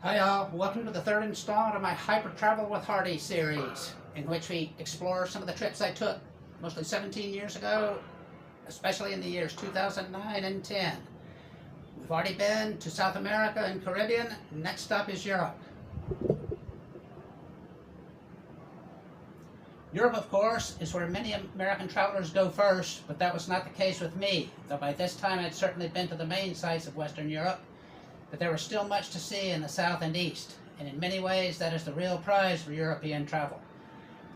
Hi all, welcome to the third installment of my Hypertravel with Hardie series, in which we explore some of the trips I took, mostly 17 years ago, especially in the years 2009 and 10. We've already been to South America and Caribbean. Next stop is Europe. Europe, of course, is where many American travelers go first, but that was not the case with me, though by this time I'd certainly been to the main sites of Western Europe. But there was still much to see in the south and east, and in many ways that is the real prize for European travel.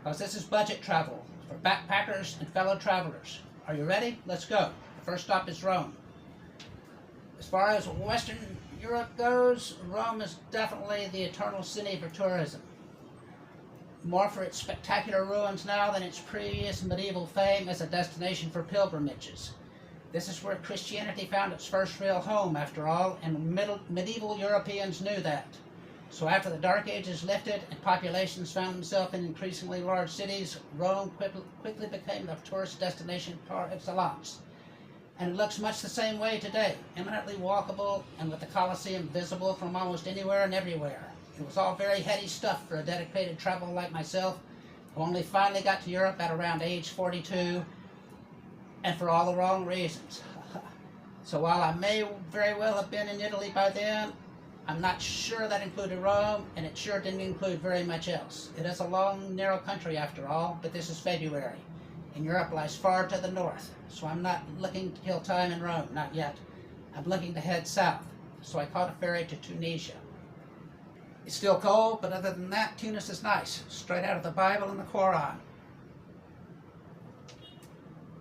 Because this is budget travel for backpackers and fellow travelers. Are you ready? Let's go. The first stop is Rome. As far as Western Europe goes, Rome is definitely the eternal city for tourism. More for its spectacular ruins now than its previous medieval fame as a destination for pilgrimages. This is where Christianity found its first real home, after all, and medieval Europeans knew that. So after the Dark Ages lifted and populations found themselves in increasingly large cities, Rome quickly became the tourist destination par excellence. And it looks much the same way today, eminently walkable and with the Colosseum visible from almost anywhere and everywhere. It was all very heady stuff for a dedicated traveler like myself, who only finally got to Europe at around age 42, and for all the wrong reasons. So while I may very well have been in Italy by then, I'm not sure that included Rome, and it sure didn't include very much else. It is a long, narrow country after all, but this is February, and Europe lies far to the north, so I'm not looking to kill time in Rome, not yet. I'm looking to head south, so I caught a ferry to Tunisia. It's still cold, but other than that, Tunis is nice, straight out of the Bible and the Quran.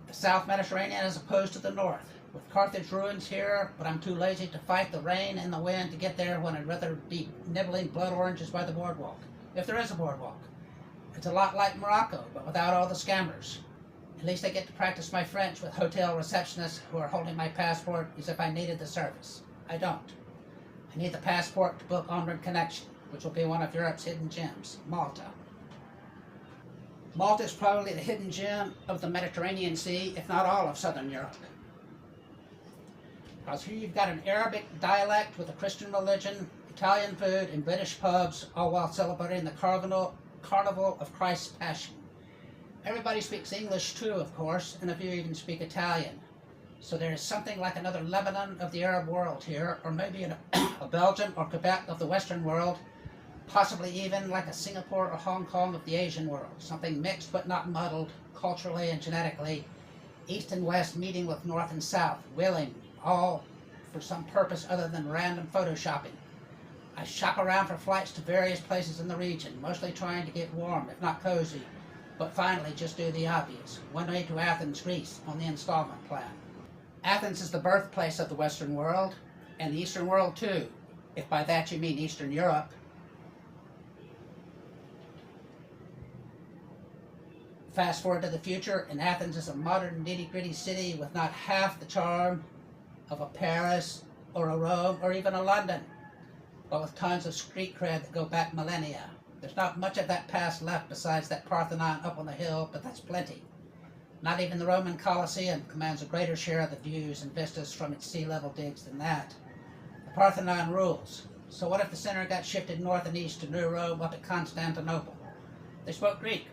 The South Mediterranean as opposed to the north, with Carthage ruins here, but I'm too lazy to fight the rain and the wind to get there when I'd rather be nibbling blood oranges by the boardwalk, if there is a boardwalk. It's a lot like Morocco, but without all the scammers. At least I get to practice my French with hotel receptionists who are holding my passport as if I needed the service. I don't. I need the passport to book onward connection, which will be one of Europe's hidden gems, Malta. Malta is probably the hidden gem of the Mediterranean Sea, if not all of southern Europe. Because here you've got an Arabic dialect with a Christian religion, Italian food, and British pubs, all while celebrating the Carnival of Christ's Passion. Everybody speaks English too, of course, and a few even speak Italian. So there is something like another Lebanon of the Arab world here, or maybe a Belgium or Quebec of the Western world, possibly even like a Singapore or Hong Kong of the Asian world, something mixed but not muddled, culturally and genetically, east and west meeting with north and south, willing, all for some purpose other than random photoshopping. I shop around for flights to various places in the region, mostly trying to get warm, if not cozy, but finally just do the obvious, one way to Athens, Greece, on the installment plan. Athens is the birthplace of the Western world, and the Eastern world too, if by that you mean Eastern Europe. Fast forward to the future, and Athens is a modern nitty-gritty city with not half the charm of a Paris or a Rome or even a London, but with tons of street cred that go back millennia. There's not much of that past left besides that Parthenon up on the hill, but that's plenty. Not even the Roman Colosseum commands a greater share of the views and vistas from its sea level digs than that. The Parthenon rules. So what if the center got shifted north and east to New Rome up at Constantinople? They spoke Greek.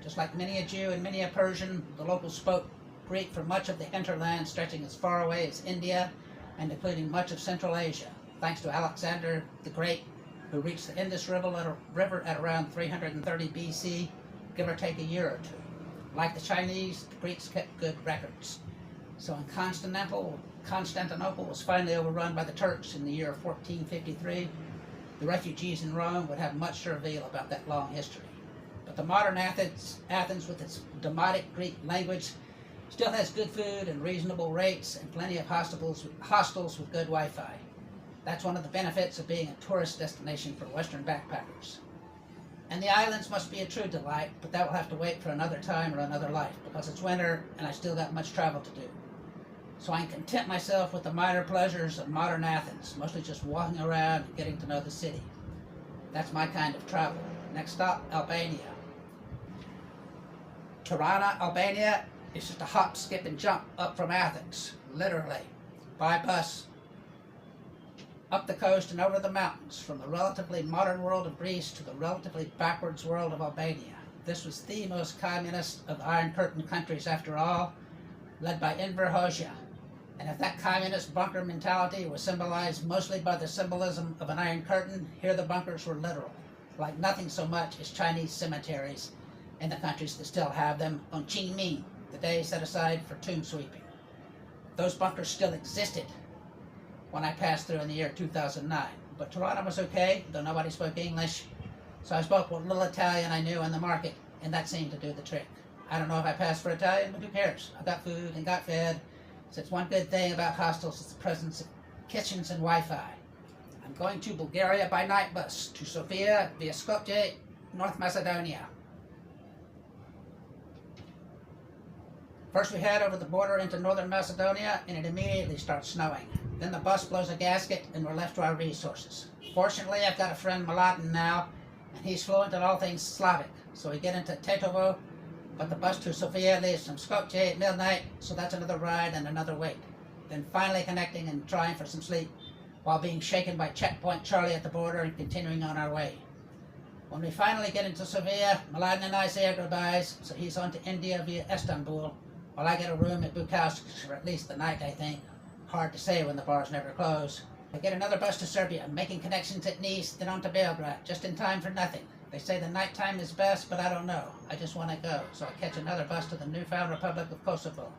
Just like many a Jew and many a Persian, the locals spoke Greek for much of the hinterland stretching as far away as India and including much of Central Asia, thanks to Alexander the Great, who reached the Indus River at around 330 BC, give or take a year or two. Like the Chinese, the Greeks kept good records. So when Constantinople was finally overrun by the Turks in the year 1453, the refugees in Rome would have much to reveal about that long history. But the modern Athens with its Demotic Greek language still has good food and reasonable rates and plenty of hostels with good Wi-Fi. That's one of the benefits of being a tourist destination for Western backpackers. And the islands must be a true delight, but that will have to wait for another time or another life, because it's winter and I still got much travel to do. So I can content myself with the minor pleasures of modern Athens, mostly just walking around and getting to know the city. That's my kind of travel. Next stop, Albania. Tirana, Albania is just a hop, skip, and jump up from Athens, literally, by bus. up the coast and over the mountains, from the relatively modern world of Greece to the relatively backwards world of Albania. This was the most communist of the Iron Curtain countries after all, led by Enver Hoxha. And if that communist bunker mentality was symbolized mostly by the symbolism of an Iron Curtain, here the bunkers were literal, like nothing so much as Chinese cemeteries in the countries that still have them on Qingming, the day set aside for tomb sweeping. Those bunkers still existed when I passed through in the year 2009. But Toronto was okay, though nobody spoke English. So I spoke what little Italian I knew in the market, and that seemed to do the trick. I don't know if I passed for Italian, but who cares? I got food and got fed. So it's one good thing about hostels is the presence of kitchens and Wi-Fi. I'm going to Bulgaria by night bus to Sofia via Skopje, North Macedonia. First we head over the border into northern Macedonia, and it immediately starts snowing. Then the bus blows a gasket and we're left to our resources. Fortunately, I've got a friend Mladen now, and he's fluent in all things Slavic. So we get into Tetovo, but the bus to Sofia leaves from Skopje at midnight, so that's another ride and another wait. Then finally connecting and trying for some sleep, while being shaken by Checkpoint Charlie at the border and continuing on our way. When we finally get into Sofia, Mladen and I say our goodbyes, so he's on to India via Istanbul, while I get a room at Bukowski's for at least the night, I think. Hard to say when the bars never close. I get another bus to Serbia, making connections at Nice, then on to Belgrade, just in time for nothing. They say the nighttime is best, but I don't know. I just want to go, so I catch another bus to the newfound Republic of Kosovo.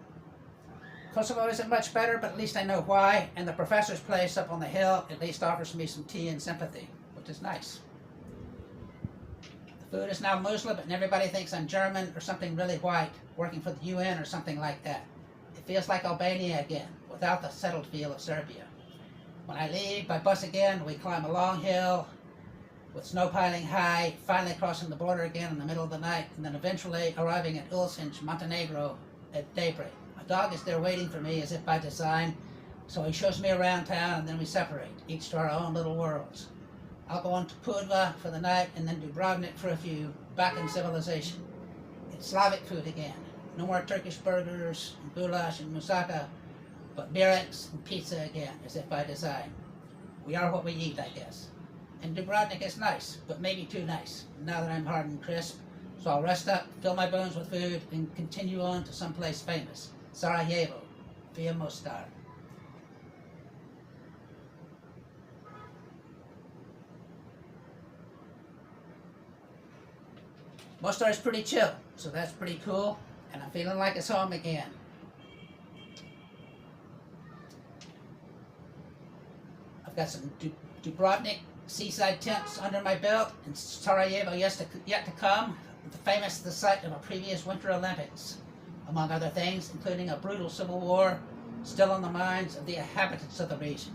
Kosovo isn't much better, but at least I know why, and the professor's place up on the hill at least offers me some tea and sympathy, which is nice. The food is now Muslim, and everybody thinks I'm German or something really white, working for the UN or something like that. It feels like Albania again, without the settled feel of Serbia. When I leave by bus again, we climb a long hill with snow piling high, finally crossing the border again in the middle of the night, and then eventually arriving at Ulcinj, Montenegro at daybreak. My dog is there waiting for me as if by design, so he shows me around town and then we separate, each to our own little worlds. I'll go on to Pudva for the night and then Dubrovnik for a few, back in civilization. It's Slavic food again. No more Turkish burgers and goulash and moussaka, but bireks and pizza again, as if by design. We are what we eat, I guess. And Dubrovnik is nice, but maybe too nice, now that I'm hard and crisp. So I'll rest up, fill my bones with food, and continue on to someplace famous, Sarajevo, via Mostar. Mostar is pretty chill, so that's pretty cool, and I'm feeling like it's home again. I've got some Dubrovnik seaside tents under my belt, and Sarajevo yet to come, the site of a previous Winter Olympics, among other things, including a brutal civil war still on the minds of the inhabitants of the region.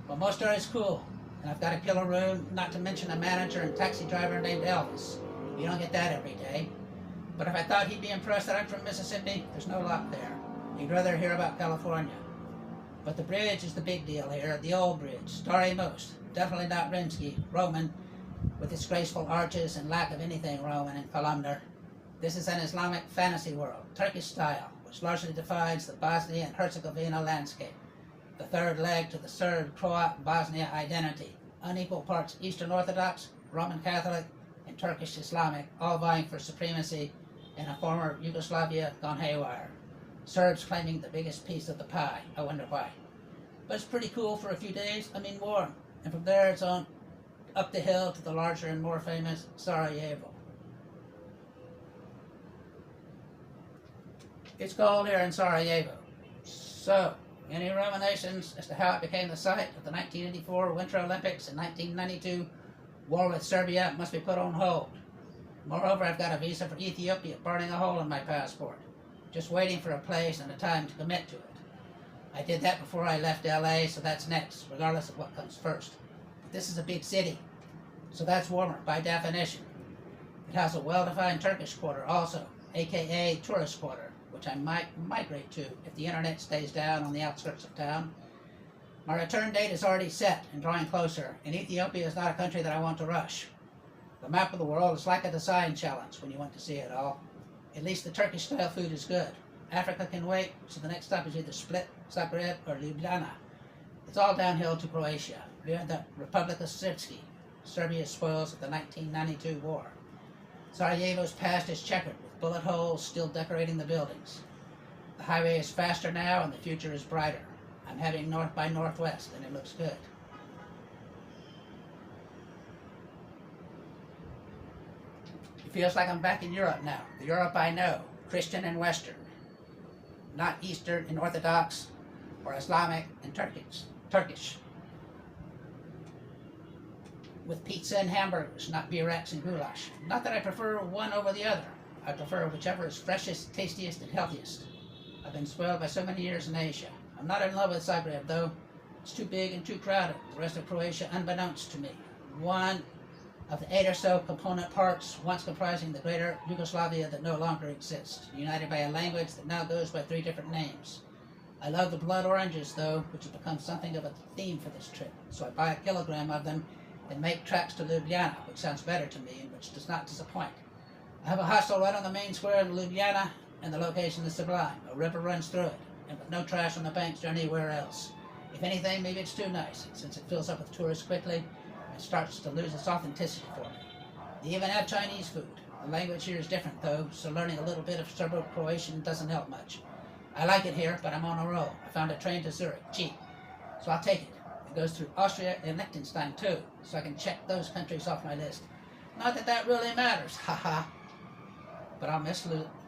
But Mostar is cool, and I've got a killer room, not to mention a manager and taxi driver named Elvis. You don't get that every day. But if I thought he'd be impressed that I'm from Mississippi, there's no luck there. He'd rather hear about California. But the bridge is the big deal here, the old bridge, starry most. Definitely not Rimsky, Roman, with its graceful arches and lack of anything Roman and columnar. This is an Islamic fantasy world, Turkish style, which largely defines the Bosnia and Herzegovina landscape. The third leg to the Serb-Croat Bosnia identity, unequal parts Eastern Orthodox, Roman Catholic, and Turkish Islamic, all vying for supremacy in a former Yugoslavia gone haywire. Serbs claiming the biggest piece of the pie. I wonder why. But it's pretty cool for a few days, warm. And from there it's on up the hill to the larger and more famous Sarajevo. It's cold here in Sarajevo. So, any ruminations as to how it became the site of the 1984 Winter Olympics and 1992 war with Serbia must be put on hold. Moreover, I've got a visa for Ethiopia burning a hole in my passport, just waiting for a place and a time to commit to it. I did that before I left LA, so that's next, regardless of what comes first. But this is a big city, so that's warmer by definition. It has a well-defined Turkish quarter also, aka tourist quarter, which I might migrate to if the internet stays down on the outskirts of town. My return date is already set and drawing closer, and Ethiopia is not a country that I want to rush. The map of the world is like a design challenge when you want to see it all. At least the Turkish-style food is good. Africa can wait, so the next stop is either Split, Zagreb, or Ljubljana. It's all downhill to Croatia. We are the Republic of Serbia's spoils of the 1992 war. Sarajevo's past is checkered, with bullet holes still decorating the buildings. The highway is faster now, and the future is brighter. I'm heading north by northwest, and it looks good. It feels like I'm back in Europe now, the Europe I know, Christian and Western, not Eastern and Orthodox, or Islamic and Turkish. With pizza and hamburgers, not beer-ex and goulash. Not that I prefer one over the other. I prefer whichever is freshest, tastiest, and healthiest. I've been spoiled by so many years in Asia. I'm not in love with Zagreb, though. It's too big and too crowded. The rest of Croatia, unbeknownst to me. One of the 8 or so component parts once comprising the greater Yugoslavia that no longer exists, united by a language that now goes by 3 different names. I love the blood oranges, though, which have become something of a theme for this trip, so I buy a kilogram of them and make tracks to Ljubljana, which sounds better to me and which does not disappoint. I have a hostel right on the main square in Ljubljana, and the location is sublime. A river runs through it, and with no trash on the banks or anywhere else. If anything, maybe it's too nice, since it fills up with tourists quickly, it starts to lose its authenticity for me. They even have Chinese food. The language here is different, though, so learning a little bit of Serbo-Croatian doesn't help much. I like it here, but I'm on a roll. I found a train to Zurich, cheap, so I'll take it. It goes through Austria and Liechtenstein, too, so I can check those countries off my list. Not that that really matters, haha. But I'll miss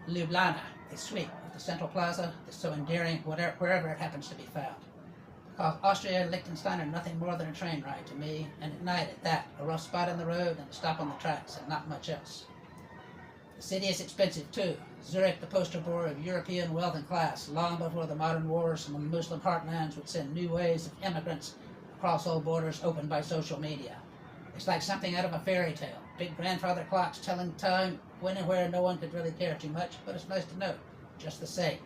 Ljubljana. It's sweet, with the central plaza that's so endearing wherever it happens to be found. Because Austria and Liechtenstein are nothing more than a train ride to me, and at night at that, a rough spot in the road and a stop on the tracks, and not much else. The city is expensive, too. Zurich, the poster boy of European wealth and class, long before the modern wars and the Muslim heartlands would send new waves of immigrants across old borders opened by social media. It's like something out of a fairy tale. Big grandfather clocks telling time when and where no one could really care too much, but it's nice to know, just the same.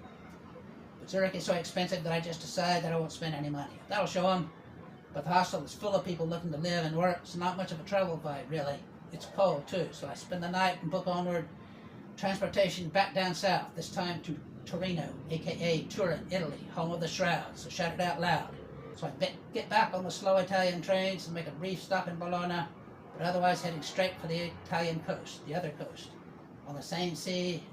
But Zurich is so expensive that I just decide that I won't spend any money. That'll show them. But the hostel is full of people looking to live and work. It's not much of a travel vibe, really. It's cold, too, so I spend the night and book onward transportation back down south, this time to Torino, a.k.a. Turin, Italy, home of the shrouds, so shout it out loud. So I get back on the slow Italian trains and make a brief stop in Bologna, but otherwise heading straight for the Italian coast, the other coast, on the same sea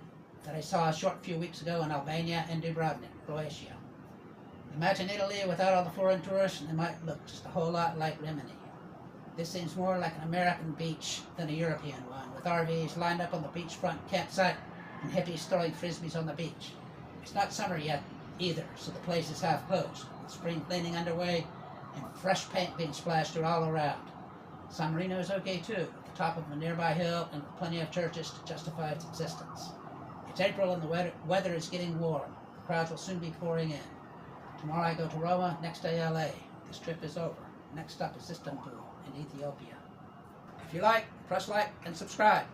that I saw a short few weeks ago in Albania and Dubrovnik, Croatia. Imagine Italy without all the foreign tourists, and it might look just a whole lot like Rimini. This seems more like an American beach than a European one, with RVs lined up on the beachfront campsite and hippies throwing frisbees on the beach. It's not summer yet either, so the place is half closed, with spring cleaning underway and fresh paint being splashed all around. San Marino is okay too, at the top of a nearby hill and with plenty of churches to justify its existence. It's April and the weather is getting warm. The crowds will soon be pouring in. Tomorrow I go to Roma, next day LA. This trip is over. Next stop is Istanbul in Ethiopia. If you like, press like and subscribe.